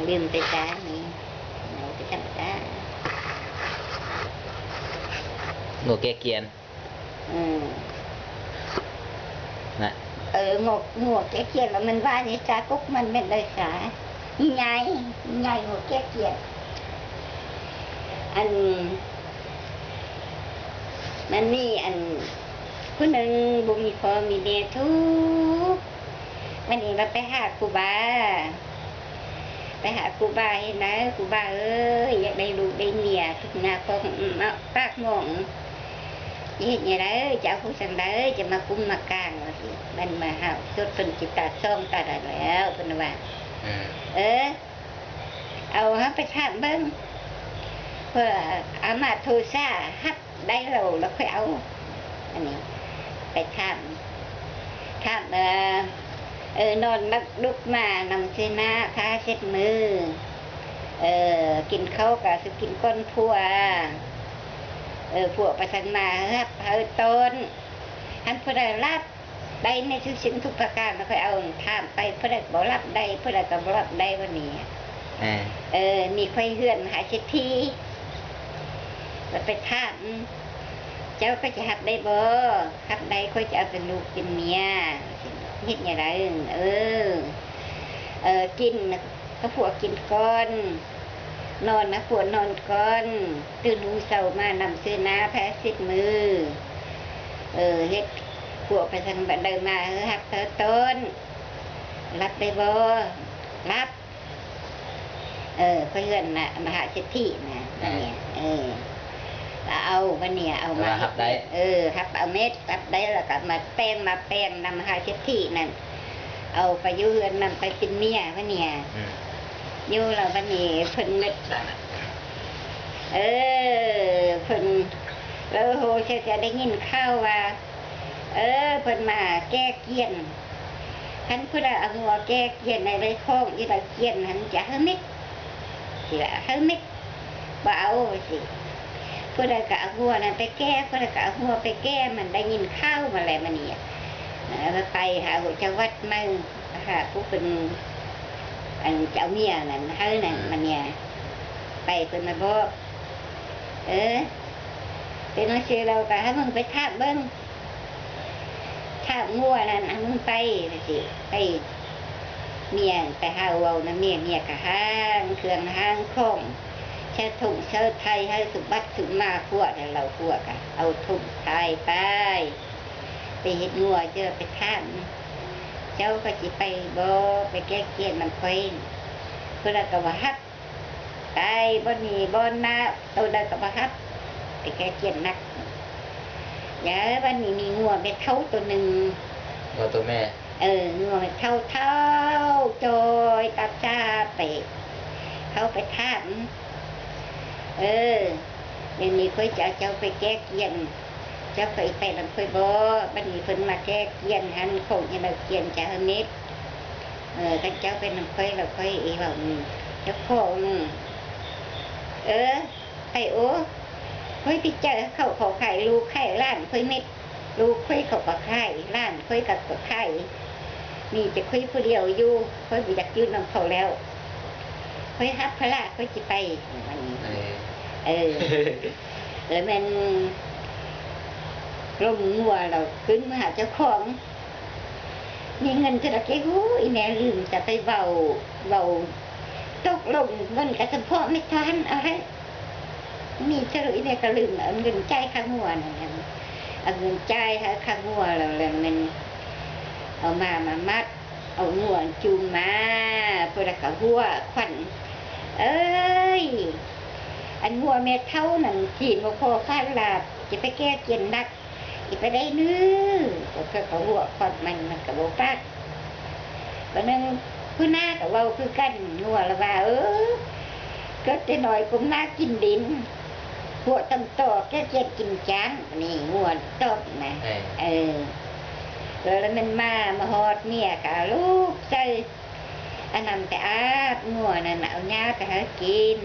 ลืมไปจ้านี่เราไปทำจ้างัวแก่เกียนนะงัวแก่เกียนแล้วมันว่านี่จ้ากุ๊กมันเป็นเลยสาใหญ่งัวแก่เกียนอันมันมีอันผู้หนึ่งบุมีพ่อมีแม่ทุกวันนี้เราไปหาครูบาเห็นไหมครูบาเอ้ยอยากได้ลูกได้เมียทุกนาคงปากมองเห็นอย่างไรจะเอาผู้สังได้จะมาคุ้มมากลางสิมันมาหาสุดเป็นจิตตาซ่องตาแล้วเป็นว่าเอาฮะไปถามเบิ้งเพื่ออามาโทซ่าฮับได้เราแล้วค่อยเอาอันนี้ไปถามนอนนักลุกมานำเสนาผ้าเช็ดมือกินข้าวกับสุกินก้นพัวพวกประสันมาครับเฮาต้นท่านผู้ใดรับได้ในทุกสิ่งทุกประการแล้วค่อยเอาถามไปผู้ใดบ่รับได้ผู้ใดก็บ่รับได้วันนี้มีค่อยเฮือนหาเช็ดที่ไปถามเจ้าก็จะหับได้บ่หับได้ค่อยจะเอาเป็นลูกเป็นเมียเฮ็ดอย่างไรกินก็ผัวกินก้อนนอนนะผัวนอนก้อนตื่นหูเศร้ามานำซื้อน้าแพ้ซิดมือเฮ็ดผัวไปทางบันไดมาหักเธอต้นรับได้บ่รับเพื่อนน่ะมหาเศรษฐีนะเนี่ยเอาวันนี้เอามาหับได้หับเอาเม็ดหับได้แล้วก็มาแป้งนำหาเช็ดที่นั่นเอาไปยุ่งนำไปเป็นเมียวันนี้ยุ่งแล้ววันนี้เพิ่นเม็ดเพิ่นแล้วโหจะได้ยินข้าวว่าเพิ่นมาแก้เกี้ยนท่านผู้ใดเอาหัวแก้เกี้ยนในไรข้องยี่ไรเกี้ยนท่านจะเฮ้ยมิดสิละเฮ้ยมิดบ่เอาสิผู้ใดกะหัวนั่นไปแก้ผู้ใดกะหัวไปแก้มันได้ยินข้าวมาแล้วมันเนี่ยไปหาหัวเจ้าวัดมั่งหาผู้เป็นอันเจ้าเมียนั่นเฮ้ยนั่นมันเนี่ยไปเป็นมาบอกเป็นมาเชื่อเรากะให้มึงไปทาบเบิ้งทาบงัวนั่นมึงไปสิไปเมียไปหาเอานะเมียกะห้างเครื่องห้างข้องเชิดถุงเชิดไทยให้สุบัติสุมาพวกเราพวกกันเอาถุงไทยไปเห็ดงัวเจอไปท่ามเจ้าก็จะไปบ่ไปแก้เกียนมันค่อยเพื่อกับว่าฮับตายบ่หนีบ่หน้าตัวใดกับว่าฮับไปแก้เกียนนักอย่าวันนี้มีงัวเป็นเท่าตัวหนึ่งงัวตัวแม่งัวเป็นเท่าโจยตาจ้าไปเขาไปท่ามเดี๋ยวนี้ค่อยจะเจ้าไปแก้เกียนเจ้าเคยไปลำค่อยบ่บัดนี้เพิ่นมาแก้เกียนหันคงจะเราเกียนจะเฮมิดกันเจ้าเป็นลำค่อยเราค่อยแบบเจ้าของไอ้โอ้ค่อยไปเจอเขาขอไข่ลูกไข่ล้านค่อยเม็ดลูกค่อยเขาก็ไข่ล้านค่อยกับก็ไข่มีจะค่อยผู้เดียวอยู่ค่อยไปอยากยืนนำเขาแล้วค่อยฮับพระค่อยจะไปวันนี้แล้วมันร่มงัวเราขึ้นมาหาเจ้าของมีเงินจะได้แค่หูอีแม่ลืมจะไปเบาตกลงเงินกับเฉพาะไม่ทันอะไรมีเจออีแม่ก็ลืมเอาเงินใจข้างงัวนั่นเอาเงินใจข้างงัวเราเลยมันเอามามัดเอางัวจูงมาเพื่อกับหัวขวัญอันงัวแม่เท่านั่นจีนมาพอฟาดลาบจะไปแก้เกียนนักอีไปได้นื้อก็หัวขวัญมันกับโบปักก็นั่งผู้หน้ากับเราคือกันงัวละว่าก็จะหน่อยผมน่ากินดินหัวตั้งต่อแก้เกียนกินจ้างนี่งัวตบนะแล้วมันมาหอดเนี่ยกับลูกใจอันนั้นแต่อาบงัวนั่นเอาหญ้าไปหากิน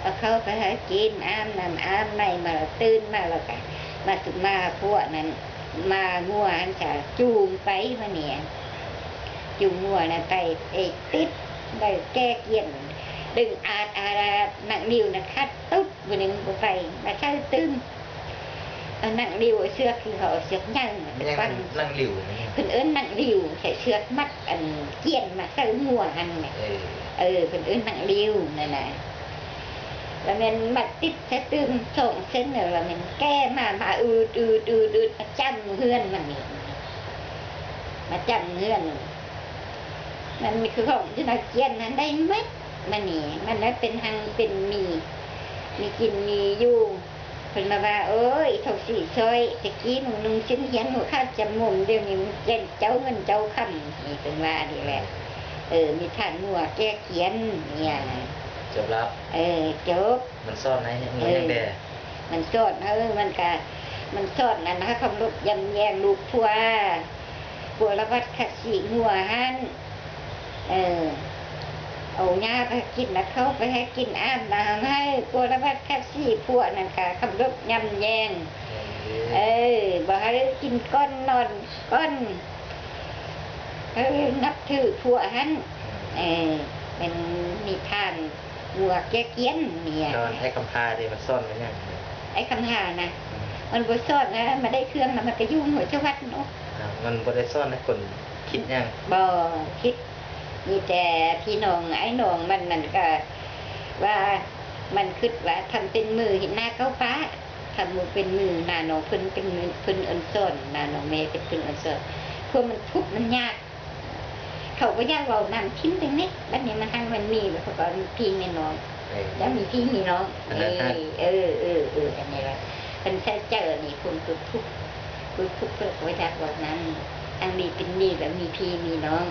เอาเข้าไปหากินอ้ามนั่นอ้ามในมาตื่นมาแล้วกันมาถึงมาพวกนั้นมางัวอันจะจูงไปมาเนี่ยจูงงัวนั่นไปติด ได้แก้เกียนดึงอาหนังริวนะคัดตุ๊บวันหนึ่งไปมาใช้ตึ้งหนังริวเชือกคือเขาเชือกยั่ง ไม่ยังนั่งหลิวนี่ เพิ่นเอิ้นหนังริวใส่เชือกมัดอันเกียนมาใส่งัวอันเนี่ยเพิ่นเอิ้นหนังริวนั่นน่ะแล้วมันมัดติดแค่ตึ้งสองเส้นแล้วมันแก้มาอืดมาจำเฮือนมันนี่มาจำเฮือนมันมีคือของที่นักเกียนนั้นได้ไหมมันนี่มันได้เป็นทางเป็นมีกินมีอยู่เพิ่นมาว่าเอ้ยเท่าสี่ซอยตะกี้หนูนุ่งชิ้นเหียนหนูข้าจำมุมเดี๋ยวนี้มันเจ้าเงินเจ้าคำนี่เป็นว่าดีแหละมีฐานหัวแก้เขียนเนี่ยจบแล้วจบมันซ่อนไหนเนี่ยมันยังแดมันซ่อนมันซ่อนนั่นนะคะคำลุกยำแยงลูกพัวละวัดขัดสีหัวหันเอาหญ้าไปกินแล้วเขาไปให้กินอาบน้ำให้กลัวแล้วว่าแค่สี่พวกนั่นค่ะคำรบยำแยงบอกให้กินก้อนนอนก้อนนับถือพวกฮั่นเป็นมีทานหัวแก้เกี้ยนเนี่ยนอนไอ้คำพาดิมันซ่อนไว้เนี่ยไอ้คำพานะมันบริซ่อนนะมาได้เครื่องนะมันก็ยุ่งหัวเจ้าวัดเนาะมันบริซ่อนนะคนคิดยังบ่คิดมีแต่พี่น้องไอ้น้องมันนั่นก็ว่ามันคิดว่าทำเป็นมือเห็นหน้าเขาฟ้าทำมือเป็นมือนาน้องเพิ่นเป็นมือเพิ่นอันซ่อนนาน้องแม่เป็นเพิ่นอันซ่อนพวกมันทุบมันยากเขาก็ยากเรานำทิ้งตรงนี้บ้านนี้มันทั้งมันมีแบบเขาก็มีพี่มีน้องแล้วมีพี่มีน้องอันนี้แหละเป็นแค่เจอนี่คุณทุบเพื่อไว้จากเรานั้นอันนี้เป็นนี่แบบมีพี่มีน้อง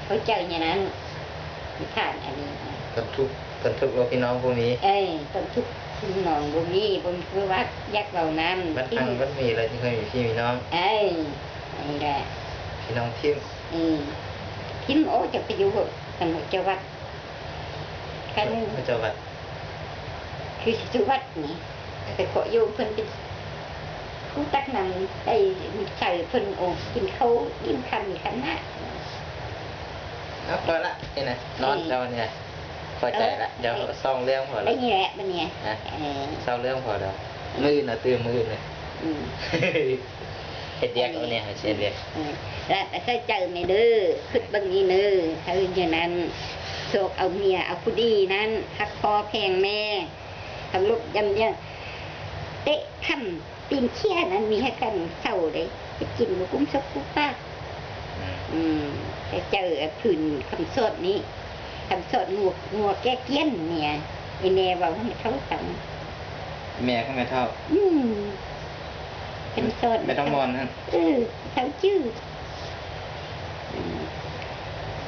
เขาเจออย่างนั้นมีฐานอันนี้กันทุกเราพี่น้องพวกนี้กันทุกพี่น้องพวกนี้บนคือวัดยักษ์เรานั้นมันมีอะไรที่เคยมีพี่มีน้องนี่แหละพี่น้องทิมโอ้จะไปอยู่กันเจ้าวัดเจ้าวัดคือเจ้าวัดนี่ไปขอโยมเพิ่นเป็นผู้ตักนำได้ใส่เพิ่นโอ้กินเขายิ่งคันขันหน้าพอละนี่นะนอนเราเนี่ยพอใจละเดี๋ยวซ่องเรื่องพอแล้วได้ไงแหละมันเนี่ยซ่องเรื่องพอแล้วมือน่ะตื่นมือเลยเฮ็ดเรียกเอาเนี่ยเฮ็ดเรียกแล้วแต่ใส่ใจในเด้อคิดบางนี้เด้อถ้าอย่างนั้นโศกเอาเมียเอาผู้ดีนั้นฮักพอแพงแม่ทำลูกยำเยอะเตะทำตีนเชี่ยนั้นมีให้กันเศร้าเลยไปกินหมูกุ้งซกกุ้งป้าแต่เจอผื่นคำสดนี้คำสดงัวแก้เกี้ยนเนี่ยไอแม่บอกให้เขาทำแม่เขาไม่เท่าเป็นสดไม่ต้องมอนฮะเขาชื่อ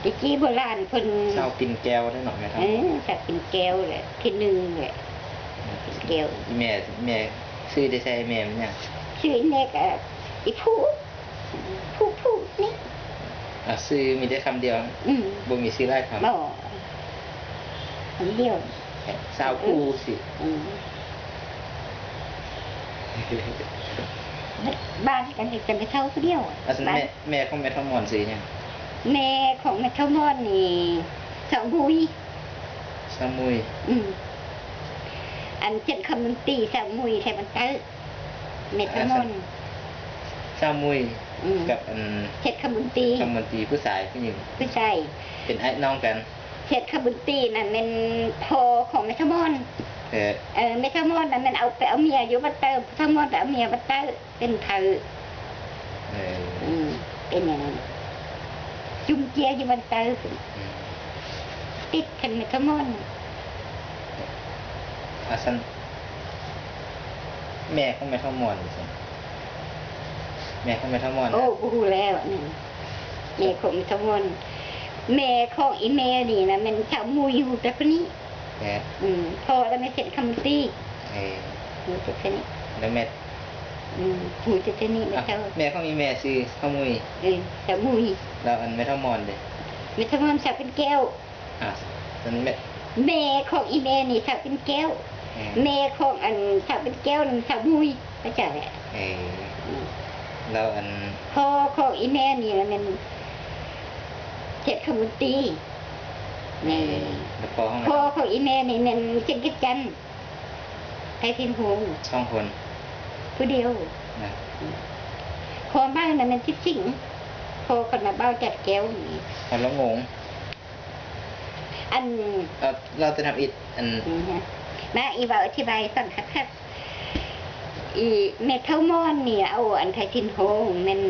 ตะกี้โบราณคนเศร้าปิ่นแก้วได้หน่อยไหมครับเศร้าปิ่นแก้วแหละที่หนึ่งแหละปิ่นแก้วแม่ชื่อได้ใช่แม่มั้ยเนี่ยชื่อแม่ก็อีผู้นี่ชื่อมีได้คำเดียวบ่มีชื่อไล่คำคำเดียวสาวผู้สิบ้านกันจะไม่เท่าเดียวแม่ของแม่ทั้งมอนสิเนี่ยแม่ของแม่ทั้งมอนนี่สาวมุยอันเจ็ดคำดนตรีสาวมุยไทยมันเตอร์แม่ทั้งมอนสาวมุยกับเจ็ดคำดนตรีผู้ชายผู้หญิงเป็นไอ้น้องกันเจ็ดคำดนตรีนั่นเป็นพอของแม่ทั้งมอนแม่ทั้งมอนนั่นมันเอาไปเอาเมียอยู่บัตเตอร์ทั้งมอนเอาเมียบัตเตอร์เป็นเธอเป็นอย่างนั้นจุ่มเจียอยู่บัตเตอร์ติดกันแม่ทั้งมอนสันแม่ของแม่ทั้งมอนแม่ของแม่ทั้งมอนโอ้กูแล้วนี่แม่ของแม่ทั้งมอนแม่ของอีแม่นี่นะมันชาวมุยหูแต่คนนี้พอแล้วไม่เสร็จคำตีหูแต่คนนี้แล้วแม่หูแต่คนนี้ไม่เท่าแม่ของอีแม่ซื้อข้าวมุยชาวมุยแล้วอันแม่ทั้งมอนเลยแม่ทั้งมอนชาวเป็นแก้วตอนแม่ของอีแม่นี่ชาวเป็นแก้วแม่ของอันชาวเป็นแก้วนึงชาวมุยเข้าใจแหละแล้วอันพ่อของอีแม่นี่มัน เจ็ดขมุนตีนี่ แล้วพ่อห้อง พ่อเขาอีแม่นี่นั่นเจ็ดกิจจันทร์ไทยทินโฮง ช่องคน ผู้เดียว นะ พอบ้านนั้นมันทิสิงพอคนมาเบ้าจัดแก้วนี่ เอาแล้วงง อัน เราจะทำอิฐอัน นะอีว่าอธิบายสั่นคักๆอีเมทัลมอนเนี่ยเอาอันไทยทินโฮงมัน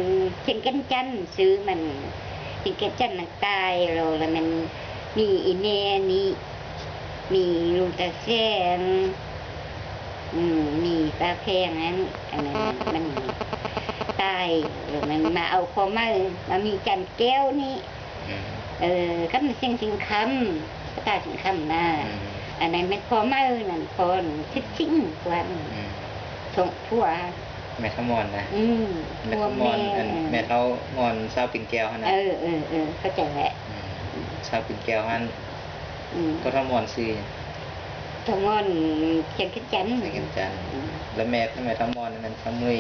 เช่นกันจันทร์ซื้อมันเช่นกันจันทร์มันตายแล้วมันมีอีเนนี่มีลุงตาแซงมีตาแพงนั้นอันนั้นมันตายแล้วมันมาเอาข้อมามีจันแก้วนี่ ก็มันเสียงสิงคำก็ตาสิงคำนะอันนั้นเป็นพอมานั่นพอนทิศชิงกวนส่งผัว แม่ทมอนนะ แม่ ผัว ทม แม่ อนอันแม่เท่ามอนซาวปิ่นแก้วฮะนะ เข้าใจแหละ ซาวปิ่นแก้วฮันก็ทมอนซื้อ ทมอนเชียงขึ้นจันทร์ ใส่กันจันทร์แล้วแม่ทมอนนั้นทำมือ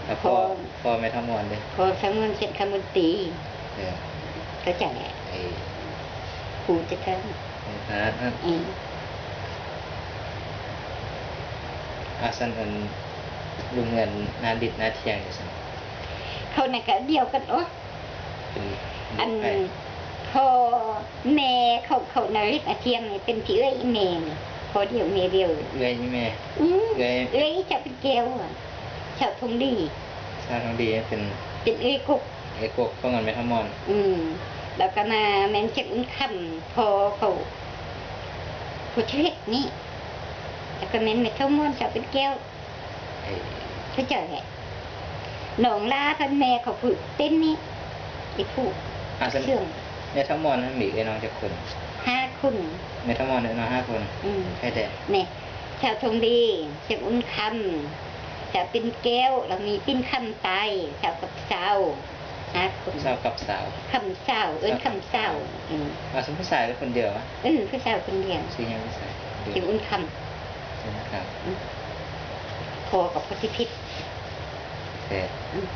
แล้วพ่อแม่ทมอนเลย พอสมุนเสร็จคำมุนตี เข้าใจแหละ ไอ้ ผูจะท ฮะ ำ อาสันอันลุงเงินนาดิดนาเทียงอยู่สิ เขาในกะเดียวกันโอ้ เป็น อันพอแม่เขานาริกอาเทียมนี่เป็นพี่เอ้ยแม่นี่พอเดียวแม่เดียว เอื้อยนี่แม่ เอ้ยจะเป็นแก้วอ่ะชาวทงดี ชาทองดีเป็น เป็นเอ้ยกุก ไอ้พวกเงินแม่ทมอน แล้วก็มาแม่นเช็คคำพอเขาผู้เช็คนี่แล้วก็แม่นเท่ามอนจะเป็นแก้ว ไอ้ เข้าใจแหละหนองลาพันแม่เขาฝึกเต้นนี่ไอ้ผู้ อาสัน เชื่อง แม่ทมอนนั้นมีไอ้น้องจะคน 5 คน แม่ทมอนเนี่ยน้อง5 คนใช่แต่ เนี่ยชาวทงดีเช็คคำจะเป็นแก้วแล้วมีปิ้นคำตายชาวกับสาว5 คน สาวกับสาว คำสาวคำสาว อาสันผู้ชายเป็นคนเดียวอะ ผู้สาวคนเดียว ชื่อยังผู้ชายเดี เช็ ย คว ค ใช่ไหมครับ พอกับพระสิพิษ แต่ อืม